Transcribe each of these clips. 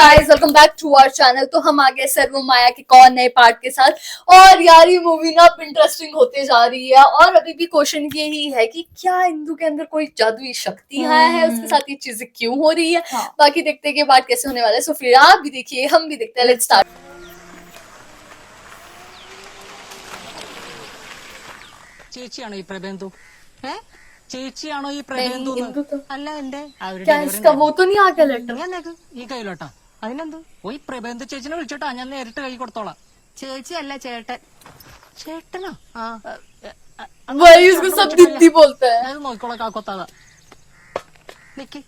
Guys welcome back to our channel. तो हम आ गए सर्वम माया के कौन नए पार्ट के साथ। और यार ये मूवी ना इंटरेस्टिंग होते जा रही है। और अभी भी क्वेश्चन यही है कि क्या इंदु के अंदर कोई जादुई शक्ति है, उसके साथ ये चीजें क्यों हो रही है। बाकी देखते हैं कि पार्ट कैसे होने वाला है। सो फिर आप भी देखिए, हम भी देखते हैं। Let's start. ചേച്ചിയാണോ ഈ പ്രബന്ധു? ചേച്ചിയാണോ ഈ പ്രബന്ധു? അല്ല എന്റെ वो तो नहीं आ गया लेटर। ഈ കയ്യിലോട്ടാ അതിനെന്ത്? ഈ പ്രബന്ധു ചേച്ചിനെ വിളിച്ചോട്ടാ, ഞാൻ നേരിട്ട് കൈ കൊടുത്തോളാം. ചേച്ചി അല്ല ചേട്ടൻ. ചേട്ടനോ? वही उसको सब दीदी बोलते हैं। ഞാൻ നോക്കിക്കോളാം കാക്കൊത്താതെ. നിക്ക്.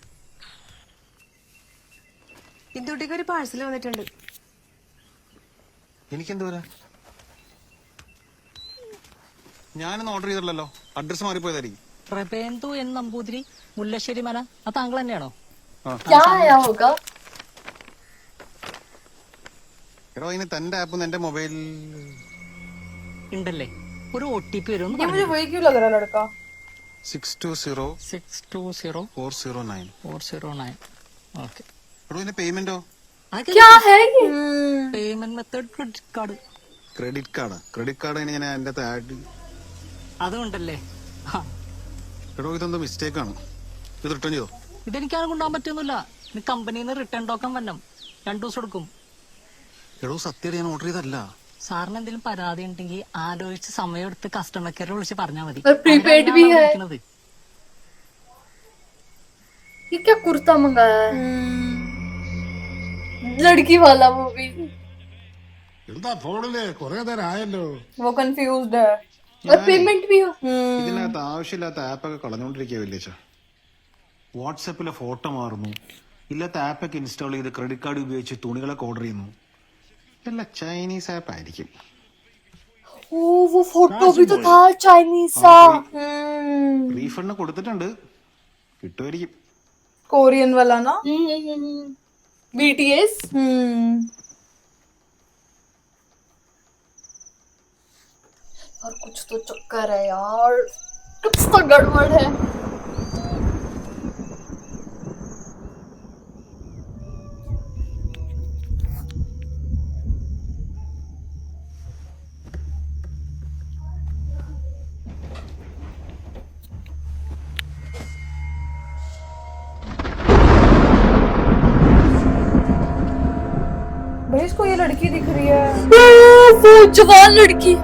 ഇന്ദുട്ടിക്ക് ഒരു പാഴ്സൽ വന്നിട്ടുണ്ട്. എനിക്കെന്ത് വരാ? ഞാനൊന്നും ഓർഡർ ചെയ്തില്ലല്ലോ, അഡ്രസ് മാറിപ്പോയതായിരിക്കും. പ്രബന്ധു എന്ന നമ്പൂതിരി, മുല്ലശ്ശേരി മന. അത് താങ്കൾ തന്നെയാണോ? क्या आया होगा? എടോ, ഇനി തന്റെ ആപ്പ് എന്റെ മൊബൈൽ ഉണ്ടല്ലേ? ഒരു OTP വരും. मुझे वही क्यों लग रहा लड़का? 620409. 409. ഓക്കെ. എടോ, ഇതിന്റെ പേയ്മെന്റോ? क्या है ये? Payment method credit card. Credit card ഞാൻ എന്റെ ആഡ്. അതുകൊണ്ടല്ലേ? എടോ, ഇതെന്തോ മിസ്റ്റേക്ക് ആണ്. ഇത് റിട്ടേൺ ചെയ്തോ? ഇതെനിക്കാരും കൊണ്ടുപോകാൻ പറ്റുന്നില്ല. ഇനി കമ്പനിയിൽ നിന്ന് റിട്ടേൺ ടോക്കൺ വരണം. 2 ദിവസം എടുക്കും. എടോ, സത്യം ഞാൻ ഓർഡർ ചെയ്തല്ല. സാറിന് എന്തെങ്കിലും പരാതി ഉണ്ടെങ്കിൽ ആലോചിച്ച് സമയം എടുത്ത് കസ്റ്റമർ കെയർ വിളിച്ച് പറഞ്ഞാൽ മതി. प्रीपेड भी है। വിളിക്കുന്നത്. ये क्या कुर्ता मंगाया है? लड़की वाला वो भी। എന്താ ഫോണില് കൊറേ നേരം ആയല്ലോ. वो कंफ्यूज्ड है। और पेमेंट भी हो। ഇതിനകത്ത് ആവശ്യമില്ലാത്ത ആപ്പൊക്കെ കളഞ്ഞോണ്ടിരിക്കുക വില്ലേച്ച. വാട്സാപ്പിലെ ഫോട്ടോ മാറുന്നു, ഇല്ലാത്ത ആപ്പൊക്കെ ഇൻസ്റ്റാൾ ചെയ്ത് ക്രെഡിറ്റ് കാർഡ് ഉപയോഗിച്ച് തുണികളൊക്കെ ഓർഡർ ചെയ്യുന്നു. എല്ലാം ചൈനീസ് ആപ്പ് ആയിരിക്കും. ओ वो फोटो भी तो था चाइनीज सा। റീഫണ്ട് കൊടുത്തിട്ടുണ്ട്, കിട്ടുമായിരിക്കും. कोरियन वाला ना? BTS। और कुछ तो चक्कर है यार, कुछ तो गड़बड़ है। भाई इसको ये लड़की दिख रही है। वो जवान लड़की।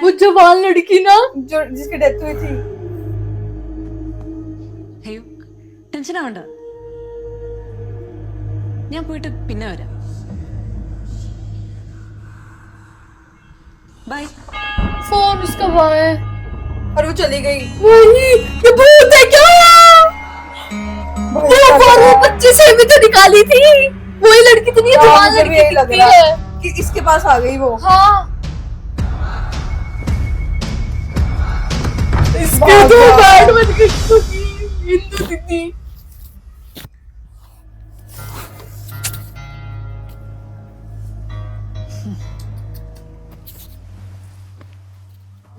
वो जवान लड़की ना, जो जिसकी डेथ हुई थी। അയ്യോ, ടെൻഷൻ ആവണ്ട, ഞാൻ പോയിട്ട് പിന്നെ വരാം. ബൈ. फोन उसका वहाँ है और वो चली गई। वही, ये भूत है क्या? वो बच्चे से भी तो निकाली थी, वही लड़की तो नहीं है, जवान मुझे भी लड़की यही लग दिखती रहा है। है कि इसके पास आ गई वो। हाँ, इसके तो बैड बन गई हिंदू दीदी।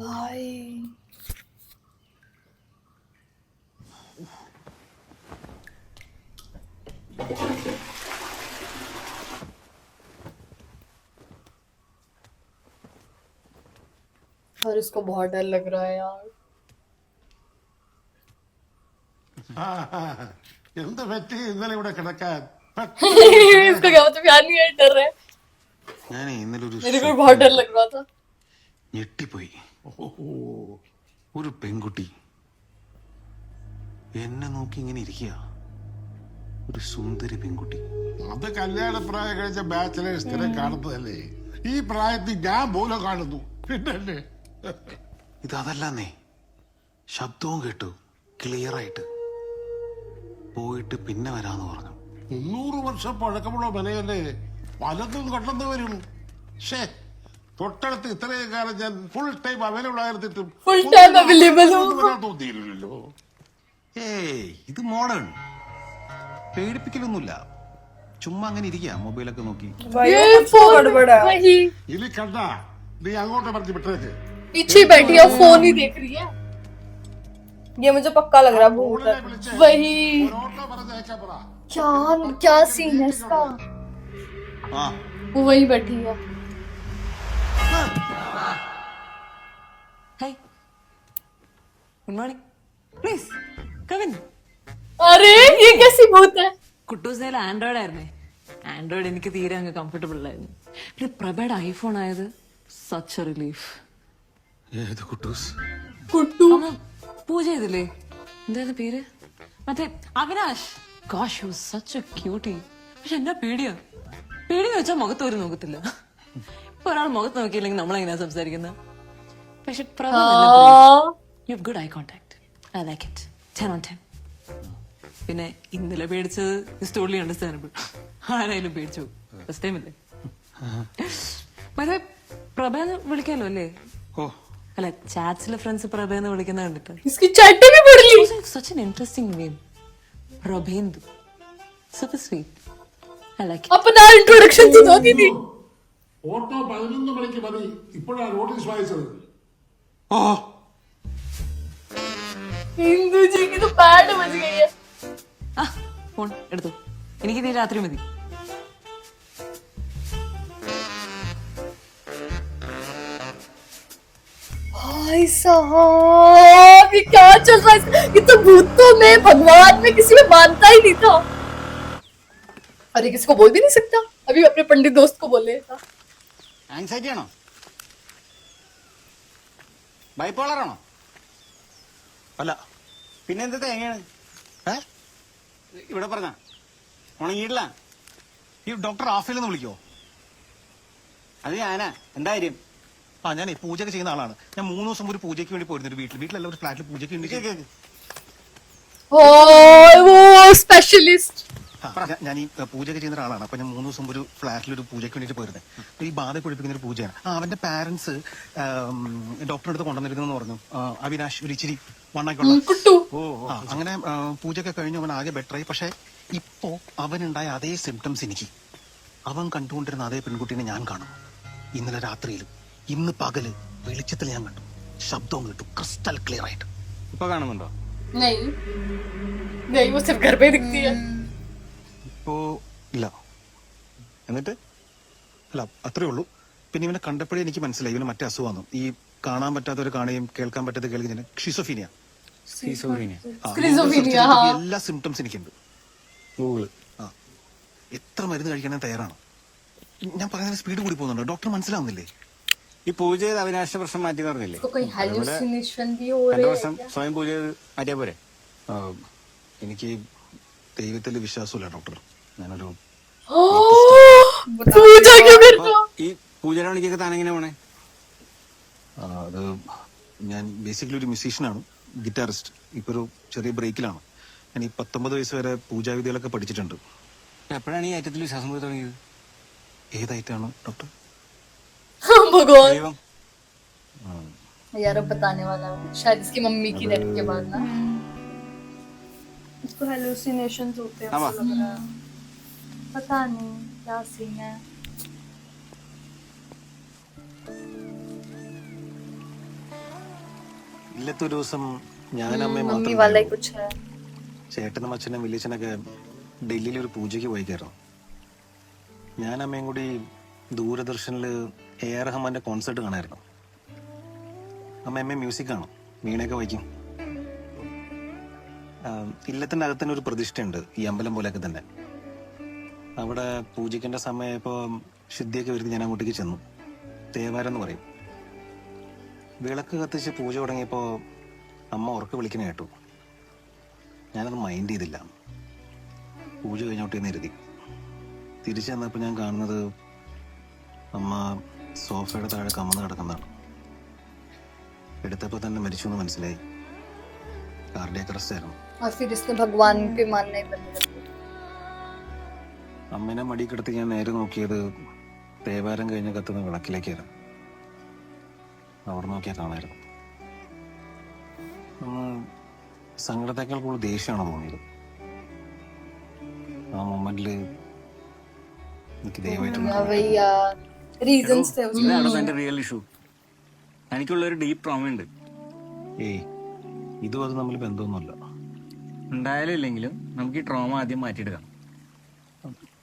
भाई और इसको बहुत डर लग रहा है यार। എന്ത് പറ്റി ഇന്നലെ ഇവിടെ കിടക്കാൻ? इसका क्या मतलब, यार नहीं है, डर रहा है। ഞാൻ ഇന്നലെ मेरे को बहुत डर लग रहा था। ഞെട്ടിപ്പോയി. ഒരു പെൺകുട്ടി എന്നെ നോക്കി ഇങ്ങനെ ഇരിക്കുക, ഒരു സുന്ദരി പെൺകുട്ടി. അത് കല്യാണപ്രായം കഴിച്ച ബാച്ചിലേഴ്സ് സ്ഥിരം കാണുന്നതല്ലേ. ഈ പ്രായത്തിൽ ഞാൻ പോലും കാണുന്നു, പിന്നല്ലേ. ഇതല്ലെന്നേ, ശബ്ദവും കേട്ടു ക്ലിയർ ആയിട്ട്. പോയിട്ട് പിന്നെ വരാന്ന് പറഞ്ഞു. 300 വർഷം പഴക്കമുള്ള വിലയല്ലേ, പലതും കണ്ടെന്ന് വരും. ഷേ, തൊട്ടടുത്ത് ഇത്രയും കാലം ഞാൻ ഫുൾ ടൈം അവൈലബിൾ ആയിരുന്നിട്ടും Full time available हो। തോന്നിയില്ലല്ലോ. ഏയ്, ഇത് മോഡേൺ, പേടിപ്പിക്കലൊന്നുമില്ല. ചുമ്മാ അങ്ങനെ ഇരിക്കുക മൊബൈലൊക്കെ നോക്കി. भाई ये वो कुछ तो फोन गड़बड़ है। वही ഇനി കണ്ട നീ അങ്ങോട്ട് പറഞ്ഞു വിട്ടേക്ക്. पीछे बैठी है, फोन ही देख रही है। ये मुझे पक्का लग रहा है भूत है। ഫോണിലെ വിളിച്ച് वही ഒരു ഓട്ടോ പറഞ്ഞയക്കാൻ പറ. क्या सीन है इसका। ആ वो वही बैठी है। Hi good morning please Kavin. अरे ये कैसी भूत है। കുട്ടൂസിന് ആൻഡ്രോയിഡ് ആയിരുന്നേ. ആൻഡ്രോയിഡ് എനിക്ക് തീരെ അങ്ങ് കംഫർട്ടബിൾ അല്ലായിരുന്നു. പിന്നെ പ്രഭയുടെ ഐഫോൺ ആയത് സച്ച് എ റിലീഫ്. ഏത് കുട്ടൂസ്? कुट्टू അമ്മ പൂജ ചെയ്തില്ലേ? എന്തായിരുന്നു പേര്? മറ്റേ Avinash. Gosh he was such A cutie. പക്ഷെ എന്നാ പേടിയാ. പേടിന്ന് വെച്ചാൽ മുഖത്ത് ഒരു നോക്കത്തില്ല. ഇപ്പൊ ഒരാൾ മുഖത്ത് നോക്കിയില്ലെങ്കിൽ നമ്മളെങ്ങനെയാ സംസാരിക്കുന്നത്? പക്ഷെ Prabha you have good eye contact. I like it. 10 on 10. പിന്നെ ഇന്നലെ പേടിച്ചത് ഇസ് ടോട്ടലി അണ്ടർസ്റ്റാൻഡബിൾ. ആരായാലും പേടിച്ചു ഫസ്റ്റ് ടൈം അല്ലേ? മറ്റേ പ്രഭേന്ന് വിളിക്കാലോ അല്ലേ? ഓ അല്ല ചാറ്റ്സിലെ ഫ്രണ്ട്സ് പ്രഭേന്ന് വിളിക്കുന്ന കണ്ടിട്ട് इसकी चैटिंग भी बढ़ ली। Such an interesting name. Prabhendu. Super sweet. I like अपना इंट्रोडक्शन तो दो दीदी। ഓട്ടോ 11 മണിക്ക് മതി. ഇപ്പോഴാണ് നോട്ടീസ് വായിച്ചത്. ഓ हिंदू जी की तो बैंड बज गई है। ആ ഫോൺ എടുത്തു. എനിക്ക് നീ രാത്രി മതി. भाई साहब ये क्या चल रहा है। ये तो भूतों में भगवान में किसी में मानता ही नहीं था। अरे किसी को बोल भी नहीं सकता। अभी अपने पंडित दोस्त को बोले था। ആങ്സൈറ്റി ആണോ? ബൈപ്പോളർ ആണോ? അല്ല പിന്നെ എന്താ തേങ്ങയാണ്? ഏ ഇവിടെ പറഞ്ഞ ഉണങ്ങിയിട്ടില്ല. ഈ ഡോക്ടർ ആഫിലെന്ന് വിളിക്കോ? അത് ഞാനാ. എന്താ കാര്യം? ആ ഞാൻ പൂജയൊക്കെ ചെയ്യുന്ന ആളാണ്. ഞാൻ 3 ദിവസം ഒരു പൂജയ്ക്ക് വേണ്ടി പോയിരുന്നു ഒരു വീട്ടിലല്ല ഒരു ഫ്ലാറ്റിൽ പൂജയ്ക്ക് വേണ്ടി. ओ वो स्पेशलिस्ट। ഞാൻ ഈ പൂജയൊക്കെ ചെയ്യുന്ന ഒരാളാണ്. അപ്പൊ ഞാൻ 3 ദിവസം ഒരു ഫ്ലാറ്റിൽ ഒരു പൂജയ്ക്ക് വേണ്ടിട്ട് പോയിരുന്നത്. ഈ ബാധ കുഴിപ്പിക്കുന്ന ഒരു പൂജയാണ്. അവന്റെ പാരന്റ്സ് ഡോക്ടറെ അടുത്ത് കൊണ്ടുവന്നിരുന്നു പറഞ്ഞു. അവിനാഷ് ഒരു ഇച്ചിരി വണ്ണാക്കുള്ള. कुट्टू അങ്ങനെ പൂജയൊക്കെ കഴിഞ്ഞ് അവൻ ആകെ ബെറ്ററായി. പക്ഷെ ഇപ്പോ അവനുണ്ടായ അതേ സിംറ്റംസ് എനിക്ക് അവൻ കണ്ടുകൊണ്ടിരുന്ന അതേ പെൺകുട്ടീനെ ഞാൻ കാണും. ഇന്നലെ രാത്രിയിലും ഇന്ന് പകല് വെളിച്ചത്തിൽ ഞാൻ കണ്ടു. ശബ്ദവും കേട്ടു ക്രിസ്റ്റൽ ക്ലിയർ ആയിട്ട്. ഇപ്പൊ കാണുന്നുണ്ടോ? नहीं नहीं वो सिर्फ घर पे दिखती है। ഇപ്പോ ഇല്ല. എന്നിട്ട് അല്ല അത്രേ ഉള്ളൂ. പിന്നെ ഇവനെ കണ്ടപ്പോഴേ എനിക്ക് മനസ്സിലായി ഇവന് മറ്റേ അസുഖമാണ്. ഈ കാണാൻ പറ്റാത്തവർ കാണുകയും കേൾക്കാൻ പറ്റാത്ത കേൾക്കുന്ന ഷിസോഫീനിയ. Schizophrenia, हाँ। എല്ലാ സിംറ്റംസ് എനിക്കുണ്ട്. ഗൂഗിള്. ആ എത്ര മരുന്ന് കഴിക്കാൻ തയ്യാറാണ്. ഞാൻ പറയുന്നത് സ്പീഡ് കൂടി പോകുന്നുണ്ടോ? ഡോക്ടർ മനസ്സിലാവുന്നില്ലേ? ഈ പൂജ ചെയ്ത് അവിനാശ പ്രശ്നം മാറ്റി പറഞ്ഞില്ലേ? इसको कोई hallucination भी हो 2 रहे വർഷം हैं। സ്വയം പൂജ ചെയ്ത് മാറ്റിയാ പോരെ? ആ, എനിക്ക് ദൈവത്തിൽ വിശ്വാസമില്ല ഡോക്ടർ. ഞാനൊരു पूजा क्यों करते हो? ഈ പൂജയുടെ പണിക്കൊക്കെ താനെങ്ങനെ പോണേ? അത് ഞാൻ ബേസിക്കലി ഒരു മ്യൂസീഷ്യനാണ്, ഗിറ്റാറിസ്റ്റ്. ഇപ്പൊ ഒരു ചെറിയ ബ്രേക്കിലാണ്. ഞാൻ ഈ 19 വയസ്സ് വരെ പൂജാവിദ്യകളൊക്കെ പഠിച്ചിട്ടുണ്ട്. എപ്പോഴാണ് ഈ ഐറ്റത്തിൽ വിശ്വാസം പോയി തുടങ്ങിയത്? ഏതായിട്ടാണ് ഡോക്ടർ? भगवान ദൈവം. यार अब बताने वाला है शायद इसकी मम्मी की डेथ के बाद ना। इसको हेलुसिनेशंस होते हैं हाँ, ऐसा लग रहा है। पता नहीं क्या सीन है। ഇല്ലത്തെ ഒരു ദിവസം ഞാൻ അമ്മയും मम्मी वाला ही മാത്രം कुछ है। ചേട്ടനും അച്ഛനും വലിയച്ഛനൊക്കെ ഡൽഹിയിൽ ഒരു പൂജയ്ക്ക് പോയിക്കായിരുന്നു. ഞാൻ അമ്മയും കൂടി ദൂരദർശനില് AR റഹ്മാന്റെ കോൺസേർട്ട് കാണായിരുന്നു. അമ്മ മ്യൂസിക് കാണും, വീണയൊക്കെ വയ്ക്കും. ഇല്ലത്തിന്റെ അകത്ത് തന്നെ ഒരു പ്രതിഷ്ഠയുണ്ട്, ഈ അമ്പലം പോലെയൊക്കെ തന്നെ. അവിടെ പൂജിക്കേണ്ട സമയമായപ്പോ ശുദ്ധിയൊക്കെ വരുത്തി ഞാൻ അങ്ങോട്ടേക്ക് ചെന്നു. തേവാരം എന്ന് പറയും. വിളക്ക് കത്തിച്ച് പൂജ തുടങ്ങിയപ്പോ അമ്മ ഉറക്കെ വിളിക്കുന്ന കേട്ടു. ഞാനത് മൈൻഡ് ചെയ്തില്ല. പൂജ കഴിഞ്ഞോട്ടേ എഴുതി തിരിച്ചു ചെന്നപ്പോ ഞാൻ കാണുന്നത് അമ്മ സോഫയുടെ താഴെ കമന്ന് കിടക്കുന്നതാണ്. എടുത്തപ്പോ തന്നെ മരിച്ചു എന്ന് മനസ്സിലായി. കാർഡിയക് അറസ്റ്റ് ആയിരുന്നു. और फिर इसने भगवान पे मानना ही बंद कर दिया। അമ്മേനെ മടി കിടത്തി ഞാൻ നേരെ നോക്കിയത് തേവാരം കഴിഞ്ഞ് കത്തുന്ന വിളക്കിലേക്കായിരുന്നു. അവിടെ നോക്കിയാൽ കാണായിരുന്നു. സങ്കടത്തേക്കാൾ കൂടുതൽ ദേഷ്യമാണ് തോന്നിയത്. ആ മൊമെന്റില് എനിക്ക് ദയവായിട്ടുള്ള हाँ भैया रीजंस थे उसमें। ഇതാണ് എന്റെ റിയൽ ഇഷ്യൂ. എനിക്കുള്ള ഒരു ഡീപ്പ് ട്രോമ ഉണ്ട്. ഏയ് ഇതും അത് തമ്മിൽ ബന്ധമൊന്നുമല്ല. ഉണ്ടായാലും ഇല്ലെങ്കിലും നമുക്ക് ഈ ട്രോമ ആദ്യം മാറ്റിയെടുക്കാം.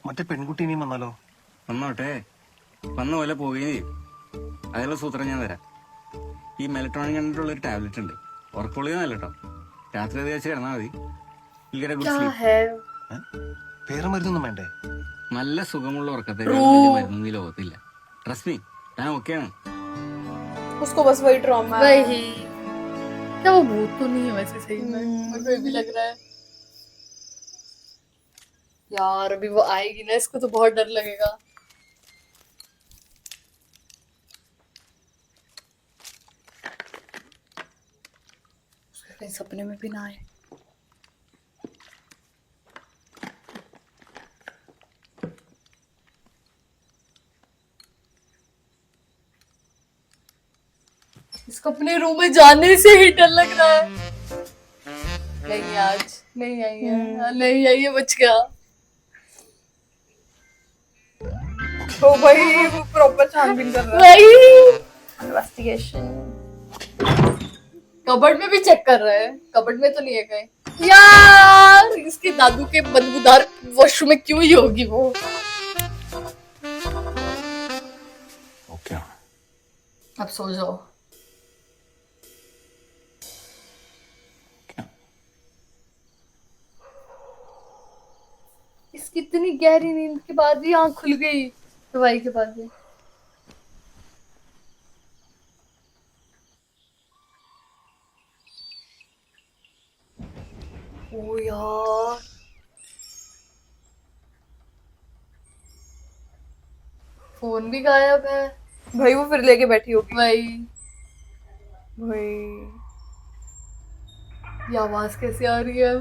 മറ്റേ പെൺകുട്ടി ഇനിയും വന്നാലോ? വന്നോട്ടെ, വന്ന പോലെ പോവുകയും ചെയ്യും. അതിനുള്ള സൂത്രം ഞാൻ തരാം. ഈ മെലട്രോണിൻ കണ്ടിട്ടുള്ളൊരു ടാബ്ലറ്റ് ഉണ്ട്. ഉറക്കൊള്ളിയെന്നല്ല കേട്ടോ, രാത്രി അത് കഴിച്ച് കിടന്നാൽ മതി. ഇങ്ങനെ ഗുഡ് क्या സ്ലീപ്പ്. है? വേറെ മരുന്നൊന്നും വേണ്ടേ? നല്ല സുഖമുള്ള ഉറക്കത്തേക്കാളും വലിയ മരുന്നൊന്നും ഈ ലോകത്തില്ല. ട്രസ്റ്റ് മീ, ഞാൻ ഓക്കെയാണ്. उसको बस वही ट्रॉमा है। वही, क्या वो भूत तो नहीं है वैसे सही में? मुझे भी लग रहा है यार, अभी वो आएगी ना, इसको तो बहुत डर लगेगा। उसके कहीं सपने में भी ना आए। इसको अपने रूम में जाने से ही डर लग रहा है। नहीं आज नहीं आई है, नहीं आई है, बच गया। तो भाई वो प्रॉपर छानबीन कर रहा वही है, इन्वेस्टिगेशन। कबर्ड में भी चेक कर रहे हैं, कबर्ड में तो नहीं है कहीं। यार इसके दादू के बदबूदार वॉशरूम में क्यों ही होगी वो? ഓക്കെ. अब सो जाओ। इसकी इतनी गहरी नींद के बाद भी आंख खुल गई दवाई के बाद भी। ओ यार, फोन भी गायब है। भाई वो फिर लेके बैठी होगी। भाई भाई ये आवाज कैसे आ रही है?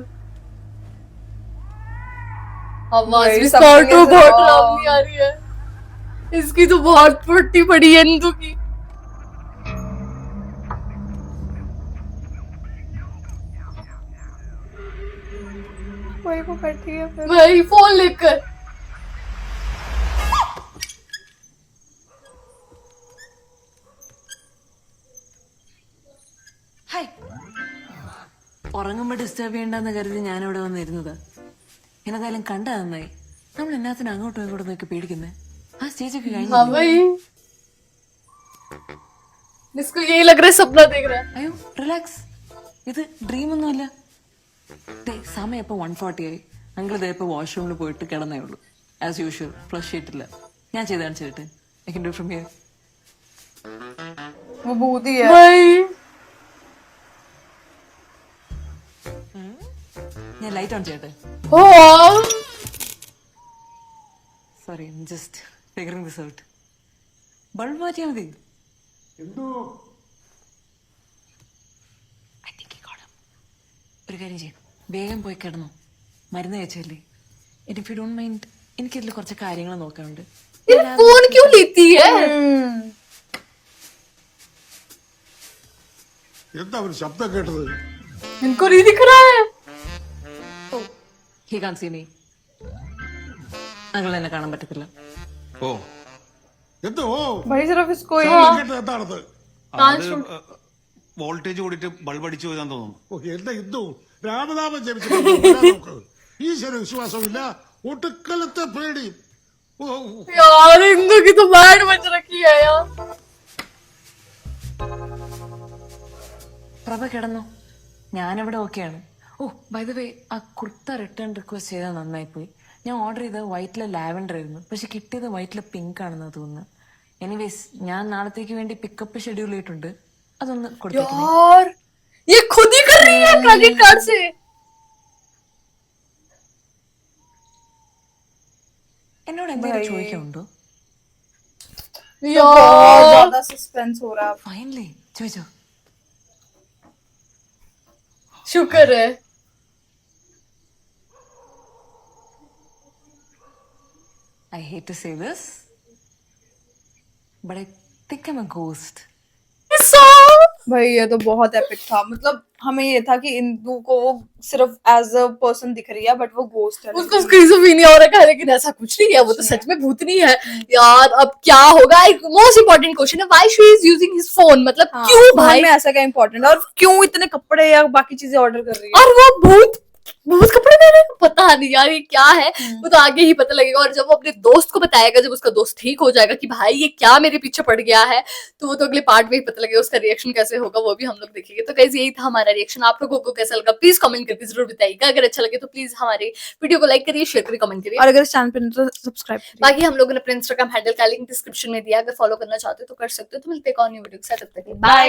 आवाज भाई, भी सब स्टार्ट कैसे- बहुत हाँ। डरावनी आ रही है। इसकी तो बहुत फटी पड़ी है इंदु की। भाई वो बैठी है फिर। भाई फोन लेकर ഹായ്. ഉറങ്ങുമ്പോ ഡിസ്റ്റർബ് ചെയ്യണ്ടെന്ന് കരുതി ഞാനിവിടെ വന്നിരുന്നതാ. എന്നതായാലും കണ്ട നന്നായി. നമ്മൾ എന്നാത്തിന് അങ്ങോട്ടും ഇങ്ങോട്ടും നോക്കി പേടിക്കുന്നേ? ആ സ്റ്റേജൊക്കെ കഴിഞ്ഞു. हाँ भाई, इसको यही लग रहा है सपना देख रहा है। അയ്യോ റിലാക്സ്, ഇത് ഡ്രീം ഒന്നുമല്ല. സമയം ഇപ്പൊ 1:40 ആയി. അങ്കിൾ ഇതേ ഇപ്പൊ വാഷ്റൂമിൽ പോയിട്ട് കിടന്നേ ഉള്ളൂ. ആസ് യൂഷ്വൽ ഫ്ലഷ് ചെയ്തിട്ടില്ല. ഞാൻ ചെയ്ത് കാണിച്ചിട്ട് I can do from here. वो भूत ही है। भाई ഞാൻ ലൈറ്റ് ഓൺ ചെയ്യട്ടെ? हाँ, sorry, just figuring this out. Bulb മാറ്റിയാൽ മതി. I think he got him. ഒരു കാര്യം ചെയ്യും, വേഗം പോയി കിടന്നു. മരുന്ന് കഴിച്ചല്ലേ? ഇഫ് യു ഡോണ്ട് മൈൻഡ്, എനിക്കിതിൽ കുറച്ച് കാര്യങ്ങൾ നോക്കാനുണ്ട്. ये फोन क्यों लेती है? എന്താ ഒരു ശബ്ദം കേട്ടത്? इनको नहीं दिख रहा है। He can see me. Uncle എന്നെ കാണാൻ പറ്റത്തില്ല. ഓ, എന്തോ भाई सिर्फ इसको ही കേട്ടത് എന്താണത്? അത് വോൾട്ടേജ് കൂടിയിട്ട് ബൾബ് അടിച്ചു പോയതാന്ന് തോന്നുന്നു. ഓ, എന്താ ഇതു രാമനാമം ജപിച്ചു. ഈശ്വര വിശ്വാസമില്ല, ഒട്ടുക്കലത്തെ പേടി. ഓ, यार इंदु की तो बैंड बज रखी है यार। പ്രഭ കിടന്നു, ഞാനിവിടെ ഓക്കെയാണ്. ഓ ബൈ ദ വേ, ആ കുർത്ത റിട്ടേൺ റിക്വസ്റ്റ് ചെയ്താൽ നന്നായി പോയി. ഞാൻ ഓർഡർ ചെയ്തത് വൈറ്റിലെ ലാവൻഡർ ആയിരുന്നു, പക്ഷെ കിട്ടിയത് വൈറ്റിലെ പിങ്ക് ആണെന്ന് തോന്നുന്നു. എനിവേസ് ഞാൻ നാളത്തേക്ക് വേണ്ടി പിക്കപ്പ് ഷെഡ്യൂൾ ചെയ്തിട്ടുണ്ട്, അതൊന്ന് കൊടുത്തേക്ക്. यार ये खुद ही कर रही है क्रेडिट कार्ड से। എന്നോട് എന്തെങ്കിലും ചോദിക്കാനുണ്ടോ? बहुत यार ज्यादा सस्पेंस हो रहा है। ഫൈനലി ചോദിച്ചോ. शुक्र है। I hate to say this, but I think I'm a ghost. So भाई ये तो बहुत एपिक था, मतलब हमें ये था कि इंदु को वो सिर्फ एज अ पर्सन दिख रही है बट वो गोस्ट है। उसको स्किज़ोफ्रेनिया हो रखा है, लेकिन ऐसा कुछ नहीं है, वो तो सच में भूतनी है यार। अब क्या होगा, एक मोस्ट इंपॉर्टेंट क्वेश्चन है, why she is using his phone, मतलब हाँ, क्यों फोन भाई, में ऐसा क्या इम्पोर्टेंट है, और क्यों इतने कपड़े या बाकी चीजें ऑर्डर कर रही है। और वो भूत भूत कपड़े पहने, पता नहीं यार ये क्या है, वो तो आगे ही पता लगेगा। और जब वो अपने दोस्त को बताएगा, जब उसका दोस्त ठीक हो जाएगा कि भाई ये क्या मेरे पीछे पड़ गया है, तो वो तो अगले पार्ट में ही पता लगेगा, उसका रिएक्शन कैसे होगा वो भी हम लोग देखेंगे। तो गाइस यही था हमारा रिएक्शन, आप लोगों को कैसा लगा प्लीज कमेंट करके जरूर बताइएगा। अगर अच्छा लगे तो प्लीज हमारे वीडियो को लाइक करिए, शेयर करिए, कमेंट करिए। और अगर इस चैनल पे नहीं तो सब्सक्राइब करिए। बाकी हम लोगों ने अपने इंस्टाग्राम हैंडल का लिंक डिस्क्रिप्शन में दिया, अगर फॉलो करना चाहते हो तो कर सकते हो। तो मिलते हैं एक और न्यू वीडियो के साथ, तब तक बाय।